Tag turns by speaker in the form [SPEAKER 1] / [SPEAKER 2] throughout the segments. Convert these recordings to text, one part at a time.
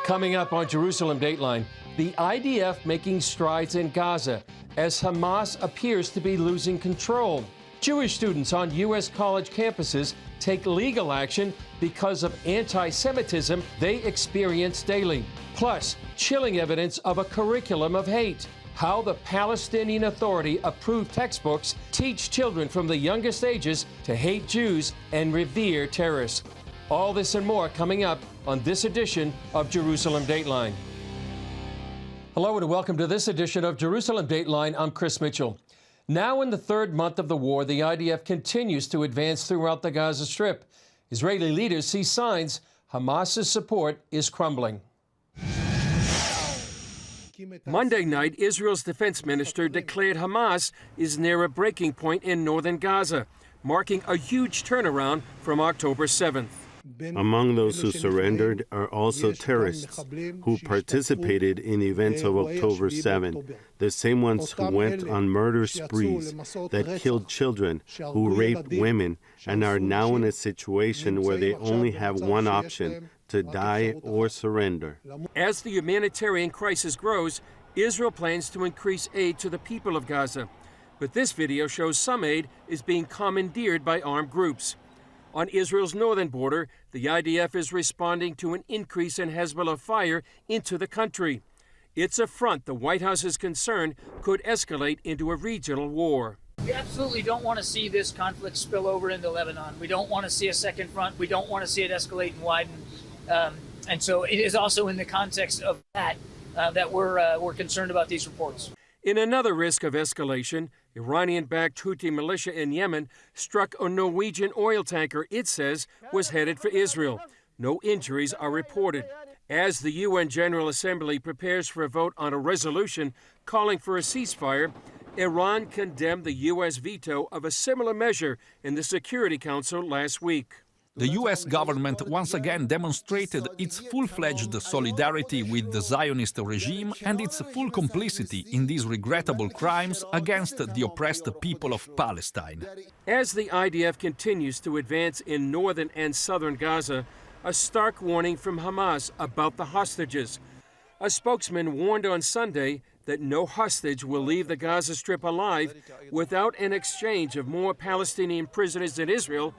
[SPEAKER 1] Coming up on Jerusalem Dateline, the IDF making strides in Gaza as Hamas appears to be losing control. Jewish students on U.S. college campuses take legal action because of anti-Semitism they experience daily. Plus, chilling evidence of a curriculum of hate. How the Palestinian Authority approved textbooks teach children from the youngest ages to hate Jews and revere terrorists. All this and more coming up on this edition of Jerusalem Dateline. Hello and welcome to this edition of Jerusalem Dateline. I'm Chris Mitchell. Now in the third month of the war, the IDF continues to advance throughout the Gaza Strip. Israeli leaders see signs Hamas's support is crumbling. Monday night, Israel's defense minister declared Hamas is near a breaking point in northern Gaza, marking a huge turnaround from October 7th.
[SPEAKER 2] Among those who surrendered are also terrorists who participated in the events of October 7, the same ones who went on murder sprees, that killed children, who raped women, and are now in a situation where they only have one option, to die or surrender.
[SPEAKER 1] As the humanitarian crisis grows, Israel plans to increase aid to the people of Gaza. But this video shows some aid is being commandeered by armed groups. On Israel's northern border, the IDF is responding to an increase in Hezbollah fire into the country. It's a front the White House is concerned could escalate into a regional war.
[SPEAKER 3] We absolutely don't want to see this conflict spill over into Lebanon. We don't want to see a second front. We don't want to see it escalate and widen. And so it is also in the context of that that we're concerned about these reports.
[SPEAKER 1] In another risk of escalation, Iranian-backed Houthi militia in Yemen struck a Norwegian oil tanker it says was headed for Israel. No injuries are reported. As the UN General Assembly prepares for a vote on a resolution calling for a ceasefire, Iran condemned the U.S. veto of a similar measure in the Security Council last week.
[SPEAKER 4] The U.S. government once again demonstrated its full-fledged solidarity with the Zionist regime and its full complicity in these regrettable crimes against the oppressed people of Palestine.
[SPEAKER 1] As the IDF continues to advance in northern and southern Gaza, a stark warning from Hamas about the hostages. A spokesman warned on Sunday that no hostage will leave the Gaza Strip alive without an exchange of more Palestinian prisoners in Israel,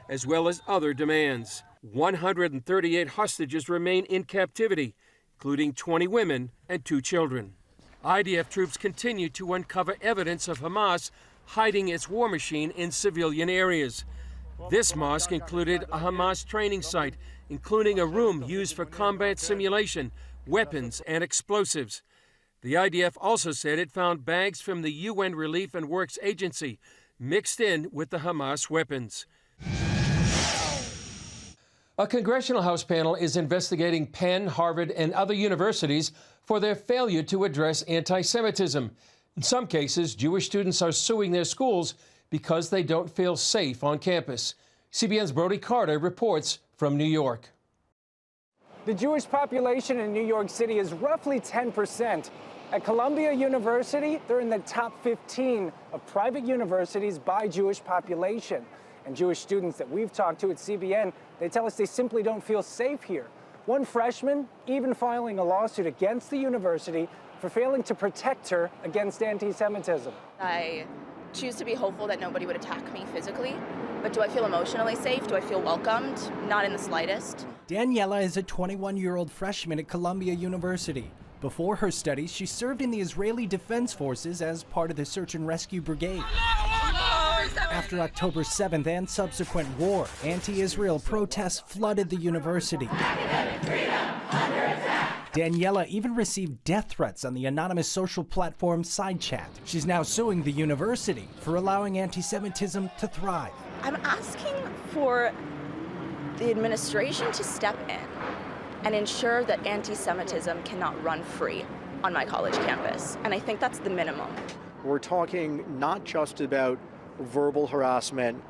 [SPEAKER 1] as well as other demands. 138 hostages remain in captivity, including 20 women and 2 children. IDF troops continue to uncover evidence of Hamas hiding its war machine in civilian areas. This mosque included a Hamas training site, including a room used for combat simulation, weapons, and explosives. The IDF also said it found bags from the UN Relief and Works Agency mixed in with the Hamas weapons. A congressional House panel is investigating Penn, Harvard, and other universities for their failure to address anti-Semitism. In some cases, Jewish students are suing their schools because they don't feel safe on campus. CBN's Brody Carter reports from New York.
[SPEAKER 5] The Jewish population in New York City is roughly 10%. At Columbia University, they're in the top 15 of private universities by Jewish population. And Jewish students that we've talked to at CBN, they tell us they simply don't feel safe here. One freshman even filing a lawsuit against the university for failing to protect her against anti-Semitism.
[SPEAKER 6] I choose to be hopeful that nobody would attack me physically, but do I feel emotionally safe? Do I feel welcomed? Not in the slightest.
[SPEAKER 7] Daniela is a 21-year-old freshman at Columbia University. Before her studies, she served in the Israeli Defense Forces as part of the Search and Rescue Brigade. After October 7th and subsequent war, anti-Israel protests flooded the university. Daniela even received death threats on the anonymous social platform SideChat. She's now suing the university for allowing anti-Semitism to thrive.
[SPEAKER 6] I'm asking for the administration to step in and ensure that anti-Semitism cannot run free on my college campus. And I think that's the minimum.
[SPEAKER 8] We're talking not just about verbal harassment,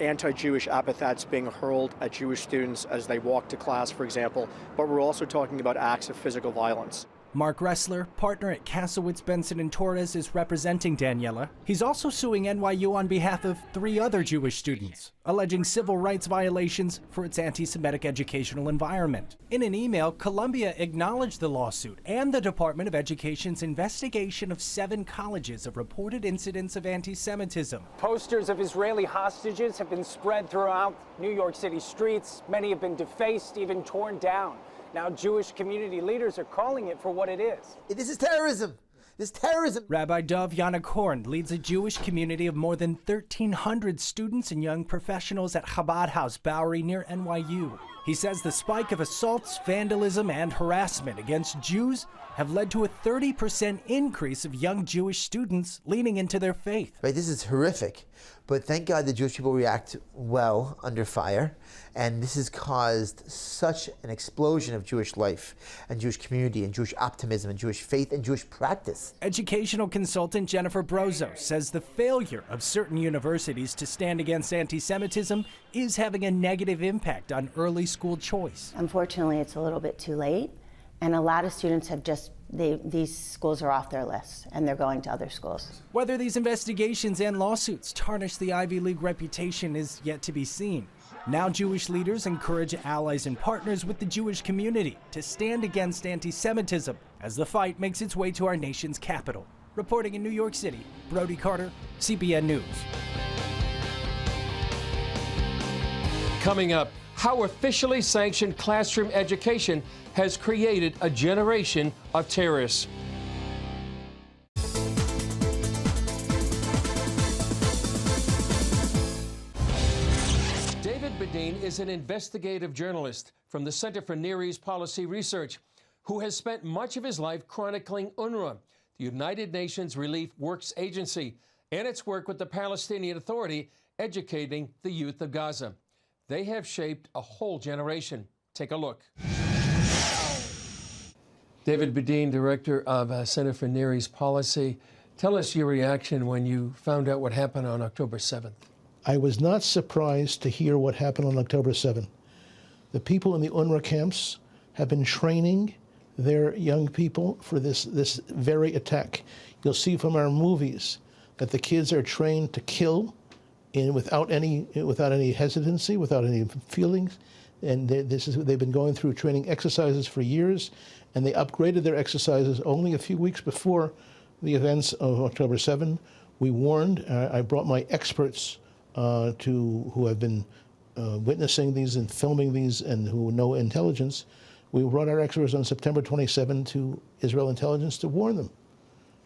[SPEAKER 8] anti-Jewish epithets being hurled at Jewish students as they walk to class, for example, but we're also talking about acts of physical violence.
[SPEAKER 7] Mark Ressler, partner at Casowitz, Benson & Torres, is representing Daniela. He's also suing NYU on behalf of 3 other Jewish students, alleging civil rights violations for its anti-Semitic educational environment. In an email, Columbia acknowledged the lawsuit and the Department of Education's investigation of 7 colleges of reported incidents of anti-Semitism.
[SPEAKER 5] Posters of Israeli hostages have been spread throughout New York City streets. Many have been defaced, even torn down. Now Jewish community leaders are calling it for what it is.
[SPEAKER 9] This is terrorism. This terrorism.
[SPEAKER 7] Rabbi Dov Yanakorn leads a Jewish community of more than 1,300 students and young professionals at Chabad House Bowery near NYU. He says the spike of assaults, vandalism, and harassment against Jews have led to a 30% increase of young Jewish students leaning into their faith.
[SPEAKER 9] Right, this is horrific, but thank God the Jewish people react well under fire, and this has caused such an explosion of Jewish life and Jewish community and Jewish optimism and Jewish faith and Jewish practice.
[SPEAKER 7] Educational consultant Jennifer Brozo says the failure of certain universities to stand against anti-Semitism is having a negative impact on early school choice.
[SPEAKER 10] Unfortunately, it's a little bit too late, and a lot of students have just, these schools are off their list, and they're going to other schools.
[SPEAKER 7] Whether these investigations and lawsuits tarnish the Ivy League reputation is yet to be seen. Now Jewish leaders encourage allies and partners with the Jewish community to stand against anti-Semitism as the fight makes its way to our nation's capital. Reporting in New York City, Brody Carter, CBN News.
[SPEAKER 1] Coming up, how officially sanctioned classroom education has created a generation of terrorists. David Bedeen is an investigative journalist from the Center for Near East Policy Research who has spent much of his life chronicling UNRWA, the United Nations Relief Works Agency, and its work with the Palestinian Authority educating the youth of Gaza. They have shaped a whole generation. Take a look. David Bedeen, director of Center for Near East Policy. Tell us your reaction when you found out what happened on October 7th.
[SPEAKER 11] I was not surprised to hear what happened on October 7th. The people in the UNRWA camps have been training their young people for this very attack. You'll see from our movies that the kids are trained to kill without any hesitancy, without any feelings, and they've been going through training exercises for years, and they upgraded their exercises only a few weeks before the events of October 7. We warned. I brought my experts who have been witnessing these and filming these and who know intelligence. We brought our experts on September 27 to Israel intelligence to warn them,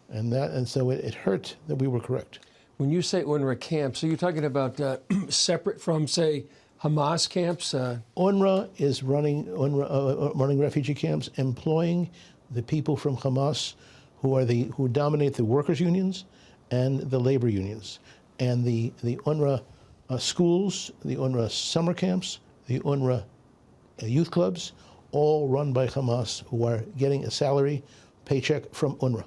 [SPEAKER 11] and so it hurt that we were correct.
[SPEAKER 1] When you say UNRWA camps, are you talking about separate from, say, Hamas camps?
[SPEAKER 11] UNRWA is running refugee camps, employing the people from Hamas who dominate the workers' unions and the labor unions. And the UNRWA schools, the UNRWA summer camps, the UNRWA youth clubs, all run by Hamas, who are getting a salary paycheck from UNRWA.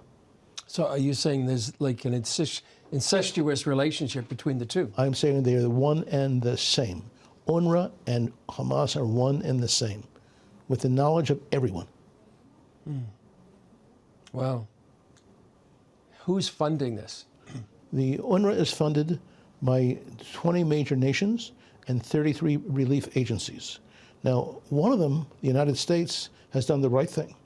[SPEAKER 1] So are you saying there's like an incestuous relationship between the two?
[SPEAKER 11] I'm saying they are one and the same. UNRWA and Hamas are one and the same, with the knowledge of everyone.
[SPEAKER 1] Wow. Who's funding this?
[SPEAKER 11] The UNRWA is funded by 20 major nations and 33 relief agencies. Now, one of them, the United States, has done the right thing.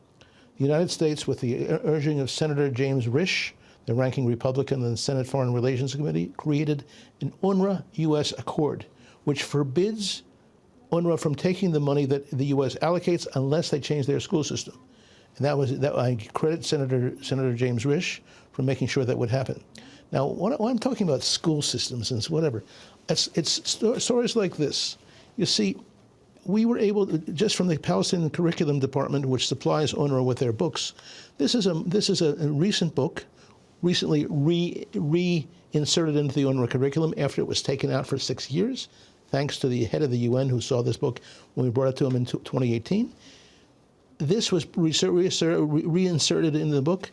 [SPEAKER 11] The United States, with the urging of Senator James Risch, the ranking Republican in the Senate Foreign Relations Committee, created an UNRWA-U.S. accord, which forbids UNRWA from taking the money that the U.S. allocates unless they change their school system. And I credit Senator James Risch for making sure that would happen. Now, when I'm talking about school systems and whatever, it's stories like this. You see, we were able to, just from the Palestinian Curriculum Department, which supplies UNRWA with their books. This is a recent book, recently reinserted into the UNRWA curriculum after it was taken out for 6 years, thanks to the head of the UN who saw this book when we brought it to him in 2018. This was reinserted in the book.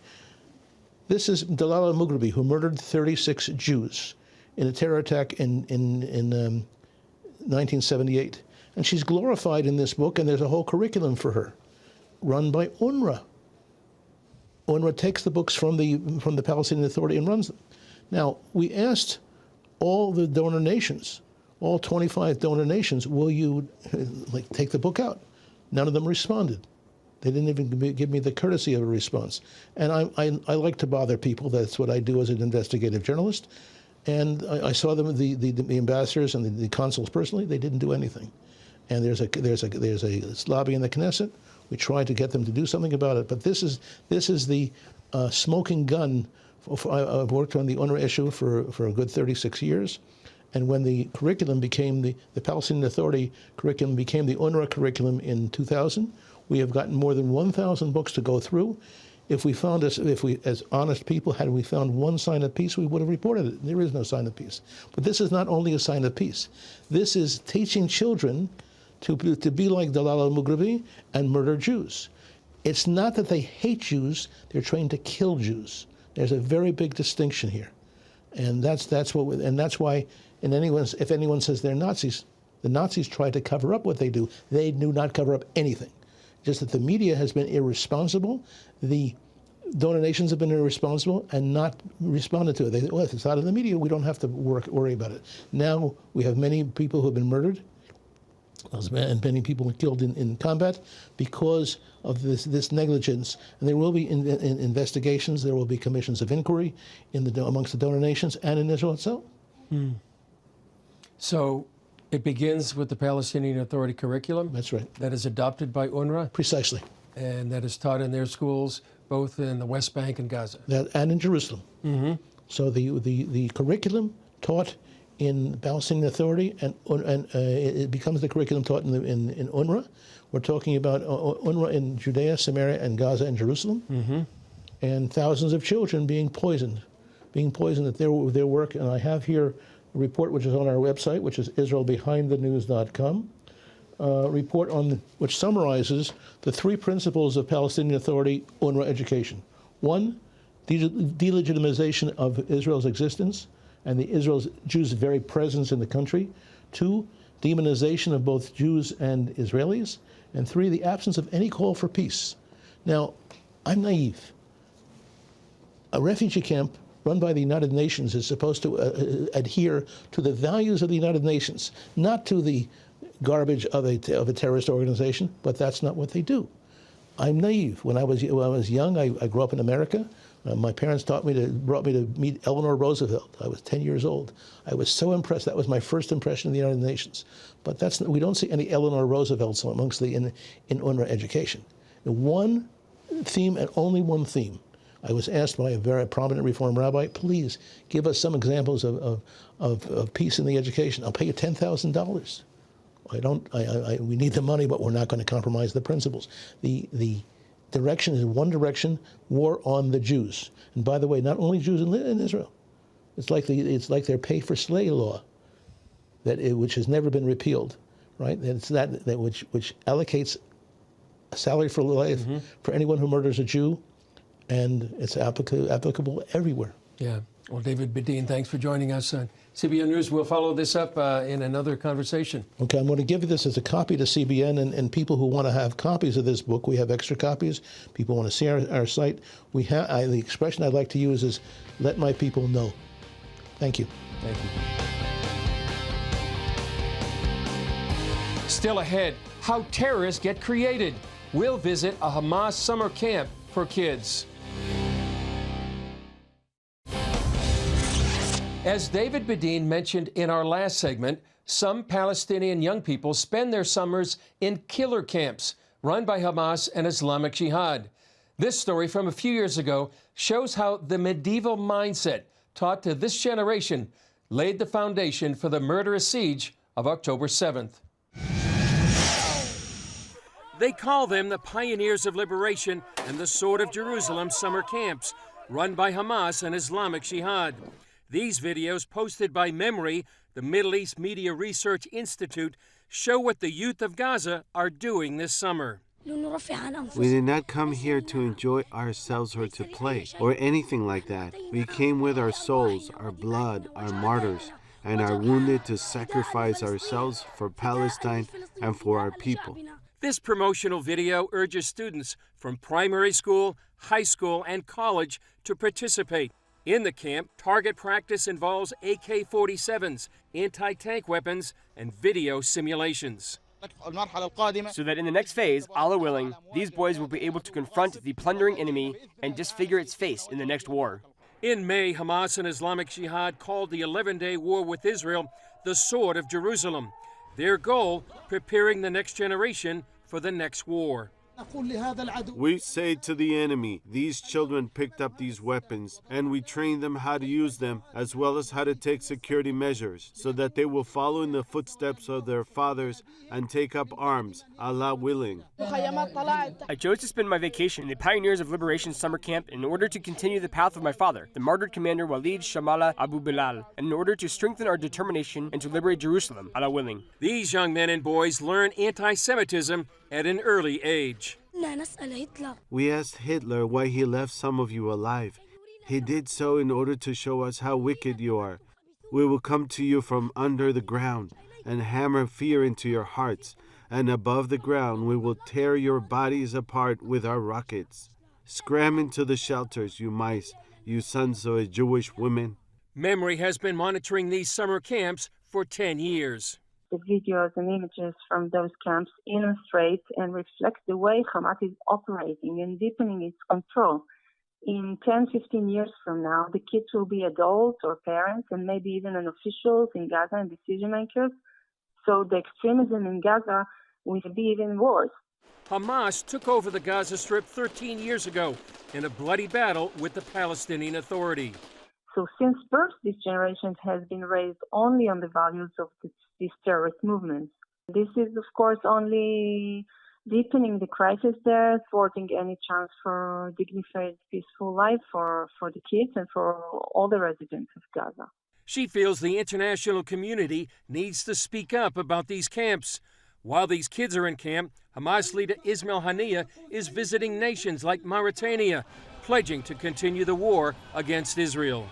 [SPEAKER 11] This is Dalal al-Mughrabi, who murdered 36 Jews in a terror attack in 1978. And she's glorified in this book, and there's a whole curriculum for her, run by UNRWA. UNRWA takes the books from the Palestinian Authority and runs them. Now, we asked all the donor nations, all 25 donor nations, will you take the book out? None of them responded. They didn't even give me the courtesy of a response. And I like to bother people. That's what I do as an investigative journalist. And I saw them, the ambassadors and the consuls personally. They didn't do anything. And there's a lobby in the Knesset. We tried to get them to do something about it. But this is the smoking gun. I've worked on the UNRWA issue for a good 36 years. And when the curriculum became the Palestinian Authority curriculum became the UNRWA curriculum in 2000, we have gotten more than 1,000 books to go through. If we, as honest people, had we found one sign of peace, we would have reported it. There is no sign of peace. But this is not only a sign of peace. This is teaching children to be like Dalal al-Mughrabi and murder Jews. It's not that they hate Jews, they're trained to kill Jews. There's a very big distinction here. And that's why if anyone says they're Nazis, the Nazis try to cover up what they do. They do not cover up anything. Just that the media has been irresponsible, the donor nations have been irresponsible and not responded to it. They say, well, if it's out of the media, we don't have to worry about it. Now we have many people who have been murdered and many people killed in combat because of this negligence. And there will be investigations, there will be commissions of inquiry amongst the donor nations and in Israel itself.
[SPEAKER 1] So it begins with the Palestinian Authority curriculum.
[SPEAKER 11] That's right.
[SPEAKER 1] That is adopted by UNRWA.
[SPEAKER 11] Precisely.
[SPEAKER 1] And that is taught in their schools, both in the West Bank and Gaza.
[SPEAKER 11] And in Jerusalem. Mm-hmm. So the curriculum taught in Palestinian Authority and it becomes the curriculum taught in UNRWA. We're talking about UNRWA in Judea, Samaria, and Gaza and Jerusalem. Mm-hmm. And thousands of children being poisoned at their work. And I have here a report which is on our website, which is israelbehindthenews.com, report which summarizes the three principles of Palestinian Authority UNRWA education. One, delegitimization of Israel's existence and the Israel's Jews' very presence in the country. Two, demonization of both Jews and Israelis. And three, the absence of any call for peace. Now, I'm naive. A refugee camp run by the United Nations is supposed to adhere to the values of the United Nations, not to the garbage of a terrorist organization, but that's not what they do. I'm naive. When I was young, I grew up in America. My parents brought me to meet Eleanor Roosevelt. I was 10 years old. I was so impressed. That was my first impression of the United Nations. But we don't see any Eleanor Roosevelts amongst in UNRWA education. One theme and only one theme. I was asked by a very prominent Reform rabbi, please give us some examples of peace in the education. I'll pay you $10,000. We need the money, but we're not going to compromise the principles. The direction is one direction: war on the Jews. And by the way, not only Jews in Israel. It's like their pay-for-slay law, which has never been repealed, right? It's that which allocates a salary for life for anyone who murders a Jew, and it's applicable everywhere.
[SPEAKER 1] Yeah. Well, David Bedin, thanks for joining us on CBN News. We'll follow this up in another conversation.
[SPEAKER 11] Okay, I'm going to give you this as a copy to CBN, and people who want to have copies of this book, we have extra copies. People want to see our site. The expression I'd like to use is, let my people know. Thank you.
[SPEAKER 1] Thank you. Still ahead, how terrorists get created. We'll visit a Hamas summer camp for kids. As David Bedin mentioned in our last segment, some Palestinian young people spend their summers in killer camps run by Hamas and Islamic Jihad. This story from a few years ago shows how the medieval mindset taught to this generation laid the foundation for the murderous siege of October 7th. They call them the Pioneers of Liberation and the Sword of Jerusalem summer camps run by Hamas and Islamic Jihad. These videos, posted by Memory, the Middle East Media Research Institute, show what the youth of Gaza are doing this summer.
[SPEAKER 2] We did not come here to enjoy ourselves or to play or anything like that. We came with our souls, our blood, our martyrs, and are wounded to sacrifice ourselves for Palestine and for our people.
[SPEAKER 1] This promotional video urges students from primary school, high school, and college to participate. In the camp, target practice involves AK-47s, anti-tank weapons, and video simulations.
[SPEAKER 12] So that in the next phase, Allah willing, these boys will be able to confront the plundering enemy and disfigure its face in the next war.
[SPEAKER 1] In May, Hamas and Islamic Jihad called the 11-day war with Israel the Sword of Jerusalem. Their goal, preparing the next generation for the next war.
[SPEAKER 2] We say to the enemy, these children picked up these weapons, and we train them how to use them, as well as how to take security measures, so that they will follow in the footsteps of their fathers and take up arms, Allah willing.
[SPEAKER 12] I chose to spend my vacation in the Pioneers of Liberation summer camp in order to continue the path of my father, the martyred commander Walid Shamala Abu Bilal, and in order to strengthen our determination and to liberate Jerusalem, Allah willing.
[SPEAKER 1] These young men and boys learn anti-Semitism at an early age.
[SPEAKER 2] We asked Hitler why he left some of you alive. He did so in order to show us how wicked you are. We will come to you from under the ground and hammer fear into your hearts, and above the ground we will tear your bodies apart with our rockets. Scram into the shelters, you mice, you sons of a Jewish woman.
[SPEAKER 1] Memory has been monitoring these summer camps for 10 years.
[SPEAKER 13] The videos and images from those camps illustrate and reflect the way Hamas is operating and deepening its control. In 10, 15 years from now, the kids will be adults or parents and maybe even an officials in Gaza and decision makers. So the extremism in Gaza will be even worse.
[SPEAKER 1] Hamas took over the Gaza Strip 13 years ago in a bloody battle with the Palestinian Authority.
[SPEAKER 13] So since birth, this generation has been raised only on the values of these terrorist movements. This is, of course, only deepening the crisis there, thwarting any chance for dignified, peaceful life for the kids and for all the residents of Gaza.
[SPEAKER 1] She feels the international community needs to speak up about these camps. While these kids are in camp, Hamas leader Ismail Haniyeh is visiting nations like Mauritania, pledging to continue the war against Israel.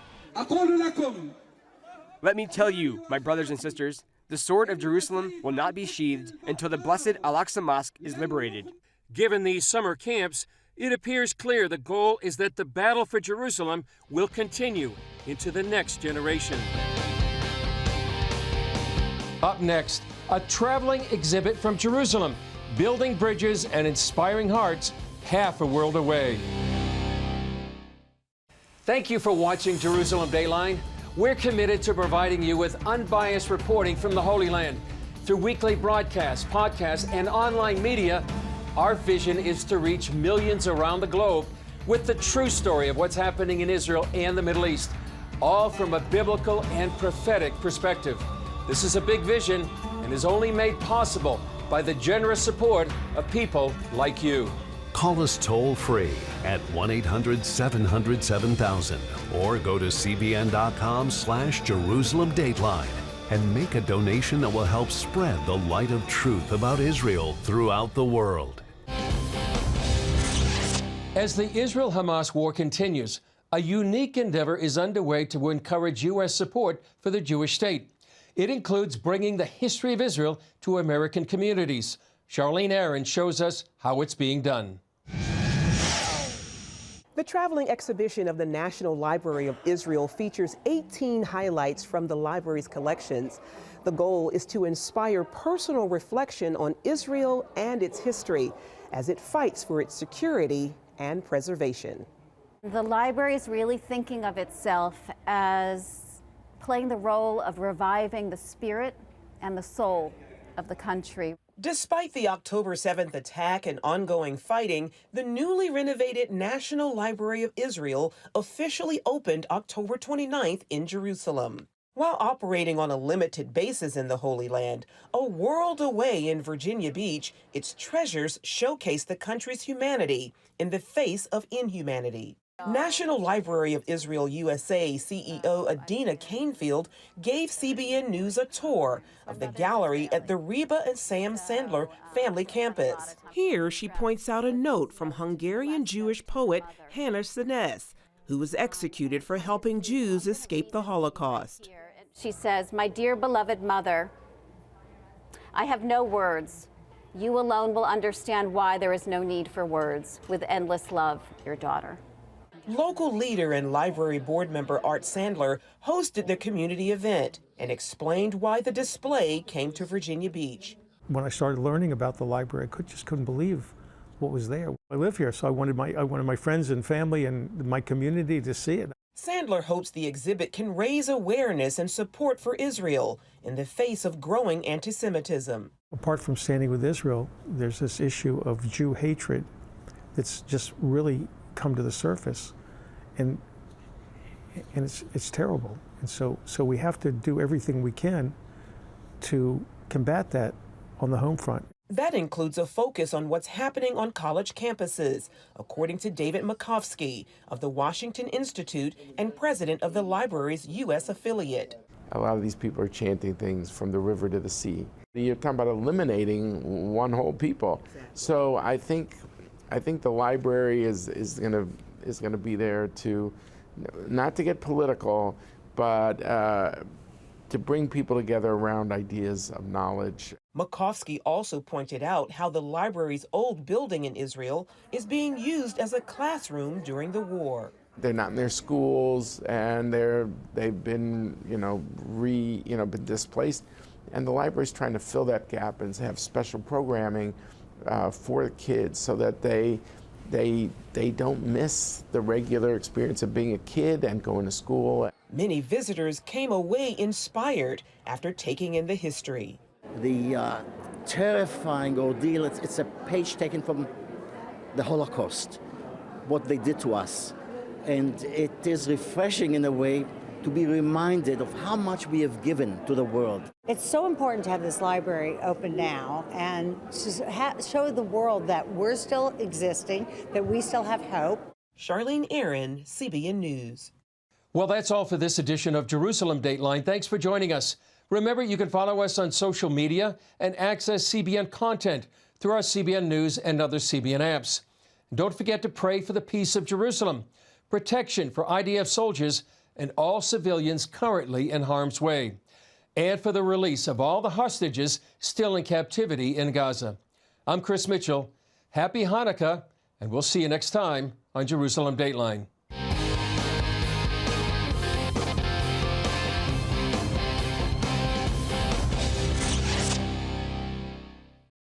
[SPEAKER 12] Let me tell you, my brothers and sisters, the sword of Jerusalem will not be sheathed until the blessed Al-Aqsa Mosque is liberated.
[SPEAKER 1] Given these summer camps, it appears clear the goal is that the battle for Jerusalem will continue into the next generation. Up next, a traveling exhibit from Jerusalem, building bridges and inspiring hearts half a world away. Thank you for watching Jerusalem Dayline. We're committed to providing you with unbiased reporting from the Holy Land. Through weekly broadcasts, podcasts, and online media, our vision is to reach millions around the globe with the true story of what's happening in Israel and the Middle East, all from a biblical and prophetic perspective. This is a big vision and is only made possible by the generous support of people like you.
[SPEAKER 14] Call us toll-free at 1-800-700-7000 or go to cbn.com/Jerusalem Dateline and make a donation that will help spread the light of truth about Israel throughout the world.
[SPEAKER 1] As the Israel-Hamas war continues, a unique endeavor is underway to encourage U.S. support for the Jewish state. It includes bringing the history of Israel to American communities. Charlene Aaron shows us how it's being done.
[SPEAKER 15] The traveling exhibition of the National Library of Israel features 18 highlights from the library's collections. The goal is to inspire personal reflection on Israel and its history as it fights for its security and preservation.
[SPEAKER 16] The library is really thinking of itself as playing the role of reviving the spirit and the soul of the country.
[SPEAKER 15] Despite the October 7th attack and ongoing fighting, the newly renovated National Library of Israel officially opened October 29th in Jerusalem. While operating on a limited basis in the Holy Land, a world away in Virginia Beach, its treasures showcase the country's humanity in the face of inhumanity. National Library of Israel USA CEO Adina Canfield gave CBN News a tour of the gallery at the Reba and Sam Sandler family campus. Here she points out a note from Hungarian Jewish poet Hannah Senes, who was executed for helping Jews escape the Holocaust.
[SPEAKER 16] She says, "My dear beloved mother, I have no words You alone will understand why there is no need for words. With endless love, your daughter.
[SPEAKER 15] Local leader and library board member Art Sandler hosted the community event and explained why the display came to Virginia Beach.
[SPEAKER 17] When I started learning about the library, I just couldn't believe what was there. I live here, so I wanted my friends and family and my community to see it.
[SPEAKER 15] Sandler hopes the exhibit can raise awareness and support for Israel in the face of growing anti-Semitism.
[SPEAKER 17] Apart from standing with Israel, there's this issue of Jew hatred that's just really come to the surface, and it's terrible. And so we have to do everything we can to combat that on the home front.
[SPEAKER 15] That includes a focus on what's happening on college campuses, according to David Makovsky of the Washington Institute and president of the library's U.S. affiliate.
[SPEAKER 18] A lot of these people are chanting things from the river to the sea. You're talking about eliminating one whole people. So I think the library is going to be there to, not to get political, but to bring people together around ideas of knowledge.
[SPEAKER 15] Makovsky also pointed out how the library's old building in Israel is being used as a classroom during the war.
[SPEAKER 18] They're not in their schools, and they've been been displaced, and the library's trying to fill that gap and have special programming for the kids so that they don't miss the regular experience of being a kid and going to school.
[SPEAKER 15] Many visitors came away inspired after taking in the history.
[SPEAKER 19] The terrifying ordeal, it's a page taken from the Holocaust, what they did to us. And it is refreshing in a way to be reminded of how much we have given to the world.
[SPEAKER 20] It's so important to have this library open now and to show the world that we're still existing, that we still have hope.
[SPEAKER 15] Charlene Aaron, CBN News.
[SPEAKER 1] Well, that's all for this edition of Jerusalem Dateline. Thanks for joining us. Remember, you can follow us on social media and access CBN content through our CBN News and other CBN apps. And don't forget to pray for the peace of Jerusalem, protection for IDF soldiers and all civilians currently in harm's way, and for the release of all the hostages still in captivity in Gaza. I'm Chris Mitchell. Happy Hanukkah, and we'll see you next time on Jerusalem Dateline.